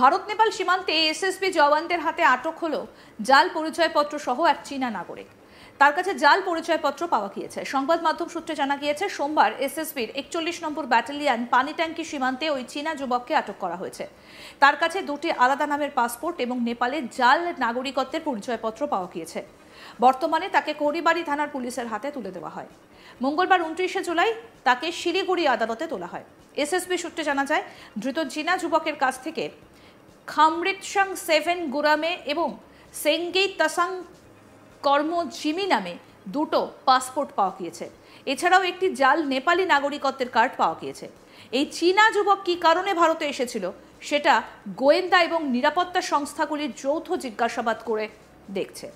ভারত নেপাল সীমান্তে এসএসবি জওয়ানদের হাতে আটক হলো জাল পরিচয়পত্র সহ এক চীনা নাগরিক। তার কাছে জাল পরিচয়পত্র পাওয়া গিয়েছে। সংবাদ মাধ্যম সূত্রে জানা গিয়েছে, সোমবার এসএসবির 41 নম্বর ব্যাটালিয়ন পানিট্যাঙ্কি সীমান্তে ওই চীনা যুবককে আটক করা হয়েছে। তার কাছে দুটি আলাদা নামের পাসপোর্ট এবং নেপালের জাল নাগরিকত্বের পরিচয়পত্র পাওয়া গিয়েছে। বর্তমানে তাকে কোরিবাড়ি থানার পুলিশের হাতে তুলে দেওয়া হয়। মঙ্গলবার 29শে জুলাই তাকে শিলিগুড়ি আদালতে তোলা হয়। এসএসবি সূত্রে জানা যায়, ধৃত চীনা যুবকের কাছ থেকে খামরিতসাং 7 গুরামে এবং সেঙ্গেই তাসাং কর্মজিমি নামে দুটো পাসপোর্ট পাওয়া গিয়েছে। এছাড়াও একটি জাল নেপালি নাগরিকত্বের কার্ড পাওয়া গিয়েছে। এই চীনা যুবক কী কারণে ভারতে এসেছিল সেটা গোয়েন্দা এবং নিরাপত্তা সংস্থাগুলির যৌথ জিজ্ঞাসাবাদ করে দেখছে।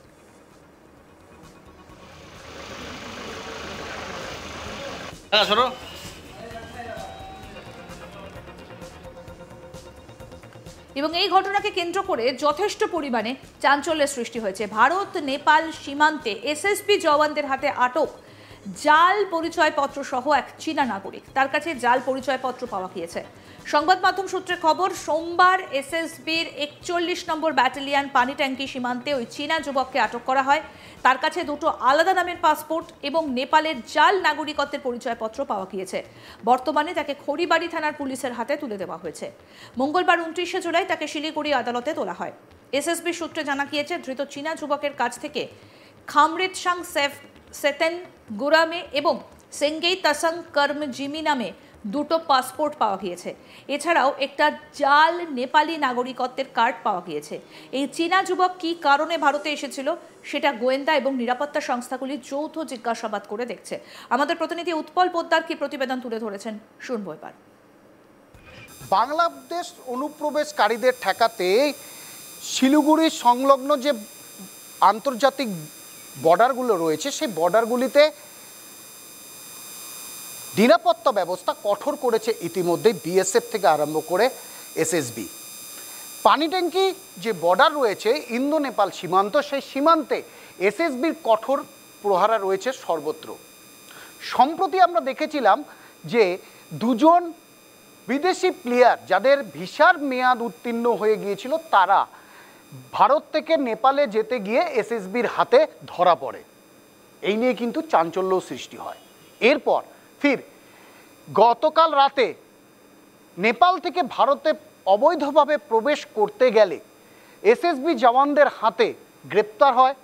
এবং এই ঘটনাকে কেন্দ্র করে যথেষ্ট পরিমাণে চাঞ্চল্যের সৃষ্টি হয়েছে। ভারত নেপাল সীমান্তে এসএসবি জওয়ানদের হাতে আটক জাল পরিচয়পত্র সহ এক চীনা নাগরিক। তার কাছে জাল পরিচয়পত্র পাওয়া গিয়েছে। সংবাদ মাধ্যম সূত্রে খবর, সোমবার এসএসবির 41 নম্বর ব্যাটালিয়ন পানিট্যাঙ্কি সীমান্তে ওই চীনা যুবককে আটক করা হয়। তার কাছে দুটো আলাদা নামের পাসপোর্ট এবং নেপালের জাল নাগরিকত্বের পরিচয়পত্র পাওয়া গিয়েছে। বর্তমানে তাকে খড়িবাড়ি থানার পুলিশের হাতে তুলে দেওয়া হয়েছে। মঙ্গলবার 29শে জুলাই তাকে শিলিগুড়ি আদালতে তোলা হয়। এসএসবি সূত্রে জানা গিয়েছে, ধৃত চীনা যুবকের কাছ থেকে খামরিতসাং 7 গুরামে এবং সেঙ্গেই তাসাং কর্মজিমি নামে দুটো পাসপোর্ট পাওয়া গিয়েছে। এছাড়াও একটা জাল নেপালি নাগরিকত্বের কার্ড পাওয়া গিয়েছে। এই চীনা যুবক কী কারণে ভারতে এসেছিল সেটা গোয়েন্দা এবং নিরাপত্তা সংস্থাগুলি যৌথ জিজ্ঞাসাবাদ করে দেখছে। আমাদের প্রতিনিধি উৎপল পোদ্দার কি প্রতিবেদন তুলে ধরেছেন, শুনবো এবার। বাংলাদেশ অনুপ্রবেশকারীদের ঠেকাতে শিলিগুড়ি সংলগ্ন যে আন্তর্জাতিক বর্ডারগুলো রয়েছে সেই বর্ডারগুলিতে নিরাপত্তা ব্যবস্থা কঠোর করেছে ইতিমধ্যেই বিএসএফ থেকে আরম্ভ করে এসএসবি। পানিট্যাঙ্কি যে বর্ডার রয়েছে ইন্দো নেপাল সীমান্ত, সেই সীমান্তে এসএসবির কঠোর প্রহারা রয়েছে সর্বত্র। সম্প্রতি আমরা দেখেছিলাম যে দুজন বিদেশি প্লেয়ার যাদের ভিসার মেয়াদ উত্তীর্ণ হয়ে গিয়েছিল তারা ভারত থেকে নেপালে যেতে গিয়ে এসএসবির হাতে ধরা পড়ে। এই নিয়ে কিন্তু চাঞ্চল্য সৃষ্টি হয়। এরপর ফির গতকাল রাতে নেপাল থেকে ভারতে অবৈধভাবে প্রবেশ করতে গেলে এসএসবি জওয়ানদের হাতে গ্রেপ্তার হয়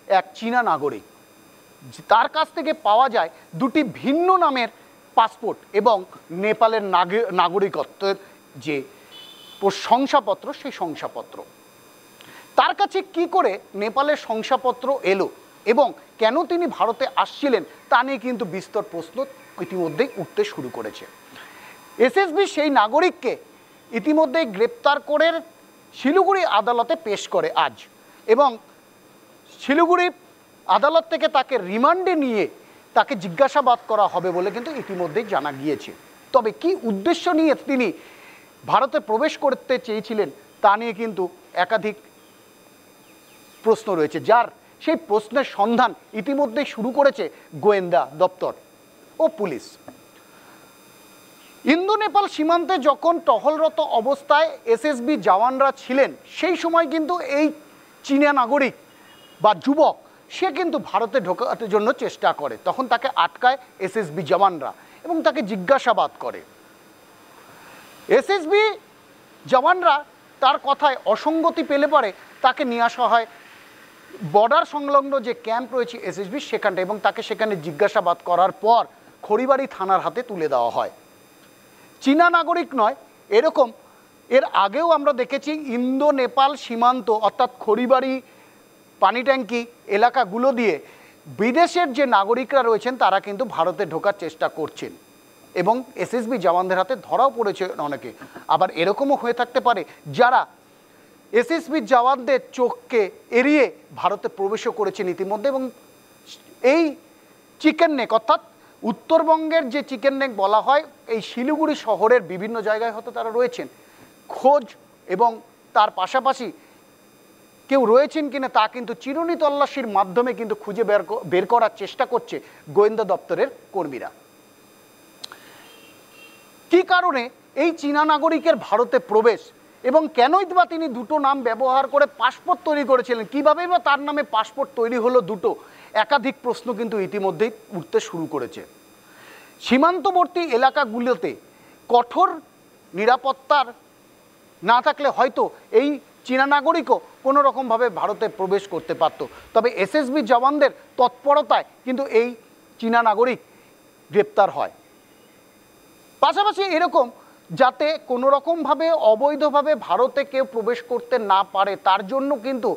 এক চীনা নাগরিক। তার কাছ থেকে পাওয়া যায় দুটি ভিন্ন নামের পাসপোর্ট এবং নেপালের নাগরিকত্বের যে শংসাপত্র সেই শংসাপত্র। তার কাছে কি করে নেপালের শংসাপত্র এলো এবং কেন তিনি ভারতে আসছিলেন তা নিয়ে কিন্তু বিস্তর প্রশ্ন ইতিমধ্যেই উঠতে শুরু করেছে। এসএসবি সেই নাগরিককে ইতিমধ্যেই গ্রেপ্তার করে শিলিগুড়ি আদালতে পেশ করে আজ, এবং শিলিগুড়ি আদালত থেকে তাকে রিমান্ডে নিয়ে তাকে জিজ্ঞাসাবাদ করা হবে বলে কিন্তু ইতিমধ্যেই জানা গিয়েছে। তবে কি উদ্দেশ্য নিয়ে তিনি ভারতে প্রবেশ করতে চেয়েছিলেন তা নিয়ে কিন্তু একাধিক প্রশ্ন রয়েছে, যার সেই প্রশ্নের সন্ধান ইতিমধ্যেই শুরু করেছে গোয়েন্দা দপ্তর ও পুলিশ। ইন্দো নেপাল সীমান্তে যখন টহলরত অবস্থায় এসএসবি জওয়ানরা ছিলেন সেই সময় কিন্তু এই চীনা নাগরিক বা যুবক সে কিন্তু ভারতে ঢোকার জন্য চেষ্টা করে। তখন তাকে আটকায় এসএসবি জওয়ানরা এবং তাকে জিজ্ঞাসাবাদ করে। এসএসবি জওয়ানরা তার কথায় অসঙ্গতি পেলে পরে তাকে নিয়ে আসা হয় বর্ডার সংলগ্ন যে ক্যাম্প রয়েছে এসএসবি সেখানটা, এবং তাকে সেখানে জিজ্ঞাসাবাদ করার পর খড়িবাড়ি থানার হাতে তুলে দেওয়া হয়। চীনা নাগরিক নয়, এরকম এর আগেও আমরা দেখেছি ইন্দো নেপাল সীমান্ত অর্থাৎ খড়িবাড়ি পানিট্যাঙ্কি এলাকাগুলো দিয়ে বিদেশের যে নাগরিকরা রয়েছেন তারা কিন্তু ভারতে ঢোকার চেষ্টা করছেন এবং এসএসবি জওয়ানদের হাতে ধরাও পড়েছে অনেকে। আবার এরকমও হয়ে থাকতে পারে যারা এসএসবি জওয়ানদের চোখকে এড়িয়ে ভারতে প্রবেশও করেছেন ইতিমধ্যে, এবং এই চিকেন নেক অর্থাৎ উত্তরবঙ্গের যে চিকেন নেক বলা হয় এই শিলিগুড়ি শহরের বিভিন্ন জায়গায় হয়তো তারা রয়েছেন। খোঁজ এবং তার পাশাপাশি কেউ রয়েছেন কিনা তা কিন্তু চিরুনি তল্লাশির মাধ্যমে কিন্তু খুঁজে বের করার চেষ্টা করছে গোয়েন্দা দপ্তরের কর্মীরা। কি কারণে এই চীনা নাগরিকের ভারতে প্রবেশ এবং কেনই বা তিনি দুটো নাম ব্যবহার করে পাসপোর্ট তৈরি করেছিলেন, কীভাবেই বা তার নামে পাসপোর্ট তৈরি হলো দুটো, একাধিক প্রশ্ন কিন্তু ইতিমধ্যেই উঠতে শুরু করেছে। সীমান্তবর্তী এলাকাগুলোতে কঠোর নিরাপত্তার না থাকলে হয়তো এই চীনা নাগরিকও কোনো রকমভাবে ভারতে প্রবেশ করতে পারত, তবে এসএসবি জওয়ানদের তৎপরতায় কিন্তু এই চীনা নাগরিক গ্রেপ্তার হয়। পাশাপাশি এরকম যাতে কোনো রকমভাবে অবৈধভাবে ভারতে কেউ প্রবেশ করতে না পারে তার জন্য কিন্তু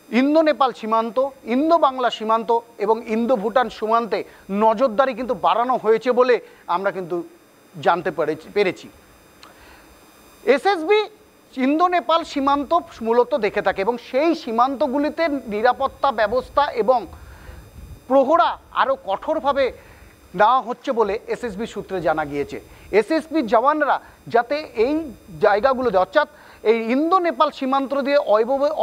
ইন্দো নেপাল সীমান্ত, ইন্দো বাংলা সীমান্ত এবং ইন্দো ভুটান সীমান্তে নজরদারি কিন্তু বাড়ানো হয়েছে বলে আমরা কিন্তু জানতে পেরেছি। এসএসবি ইন্দো নেপাল সীমান্ত মূলত দেখে থাকে এবং সেই সীমান্তগুলিতে নিরাপত্তা ব্যবস্থা এবং প্রহরা আরও কঠোরভাবে নেওয়া হচ্ছে বলে এসএসবি সূত্রে জানা গিয়েছে। এসএসবি জওয়ানরা যাতে এই জায়গাগুলোতে অর্থাৎ এই ইন্দো নেপাল সীমান্ত দিয়ে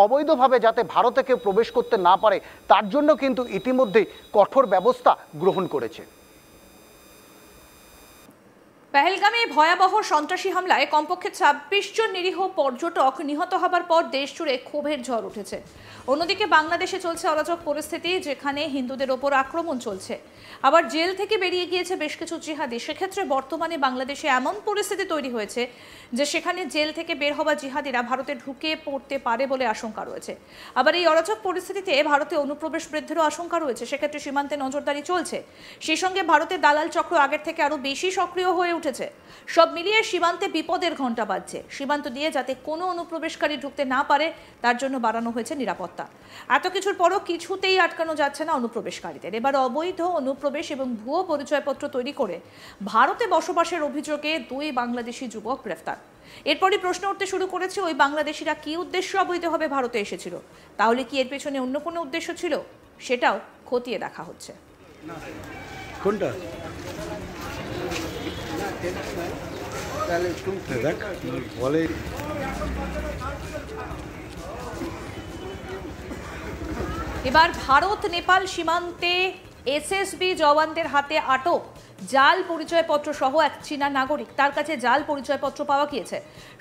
অবৈধভাবে যাতে ভারতে কেউ প্রবেশ করতে না পারে তার জন্য কিন্তু ইতিমধ্যেই কঠোর ব্যবস্থা গ্রহণ করেছে। পেহেলগামে ভয়াবহ সন্ত্রাসী হামলায় কমপক্ষে ২৬ জন নিরীহ পর্যটক নিহত হবার পর দেশ জুড়ে ক্ষোভের ঝড় উঠেছে। অন্যদিকে বাংলাদেশে চলছে অরাজক পরিস্থিতি, যেখানে হিন্দুদের ওপর আক্রমণ চলছে। আবার জেল থেকে বেরিয়ে গিয়েছে বেশ কিছু জিহাদি। সেক্ষেত্রে বর্তমানে বাংলাদেশে এমন পরিস্থিতি তৈরি হয়েছে যে সেখানে জেল থেকে বের হওয়া জিহাদিরা ভারতে ঢুকে পড়তে পারে বলে আশঙ্কা রয়েছে। আবার এই অরাজক পরিস্থিতিতে ভারতে অনুপ্রবেশ বৃদ্ধিরও আশঙ্কা রয়েছে। সেক্ষেত্রে সীমান্তে নজরদারি চলছে। সেই সঙ্গে ভারতের দালাল চক্র আগের থেকে আরও বেশি সক্রিয় হয়ে উঠেছে। সব মিলিয়ে সীমান্তে বিপদের ঘণ্টা বাজছে। সীমান্ত দিয়ে যাতে কোনো অনুপ্রবেশকারী ঢুকতে না পারে তার জন্য বাড়ানো হয়েছে নিরাপত্তা। এত কিছুর পরও কিছুতেই আটকানো যাচ্ছে না অনুপ্রবেশকারীদের। এবার অবৈধ অনুপ্রবেশ এবং ভুয়ো পরিচয়পত্র তৈরি করে ভারতে বসবাসের অভিযোগে ২ বাংলাদেশি যুবক গ্রেফতার। এরপরই প্রশ্ন উঠতে শুরু করেছে, ওই বাংলাদেশিরা কি উদ্দেশ্য অবৈধভাবে ভারতে এসেছিল? তাহলে কি এর পেছনে অন্য কোনো উদ্দেশ্য ছিল? সেটাও খতিয়ে দেখা হচ্ছে। কোনটা বলে এবার ভারত নেপাল সীমান্তে এসএসবি জওয়ানদের হাতে আটক জাল পরিচয়পত্র সহ এক চীনা নাগরিক। তার কাছে জাল পরিচয়পত্র পাওয়া গিয়েছে।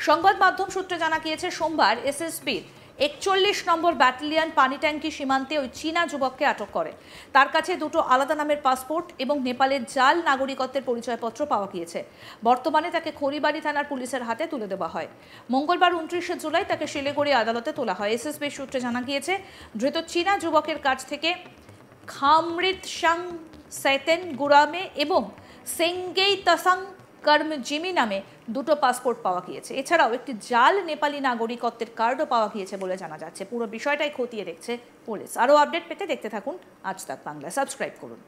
সংবাদ মাধ্যম সূত্রে জানা গিয়েছে, সোমবার এসএসবির ৪১ নম্বর ব্যাটালিয়ন পানিট্যাঙ্কি সীমান্তে ওই চীনা যুবককে আটক করে। তার কাছে দুটো আলাদা নামের পাসপোর্ট এবং নেপালের জাল নাগরিকত্বের পরিচয়পত্র পাওয়া গিয়েছে। বর্তমানে তাকে খড়িবাড়ি থানার পুলিশের হাতে তুলে দেওয়া হয়। মঙ্গলবার ২৯শে জুলাই তাকে শিলিগুড়ি আদালতে তোলা হয়। এসএসবি সূত্রে জানা গিয়েছে, ধৃত চীনা যুবকের কাছ থেকে খামৃত সাং সেতেন গুরামে এবং সেঙ্গেই তাসাং কর্মজিমি নামে দুটো পাসপোর্ট পাওয়া গিয়েছে। এছাড়াও একটি জাল নেপালি নাগরিকত্বের কার্ডও পাওয়া গিয়েছে বলে জানা যাচ্ছে। পুরো বিষয়টাই খতিয়ে দেখছে পুলিশ। আরও আপডেট পেতে দেখতে থাকুন আজ তাক বাংলা। সাবস্ক্রাইব করুন।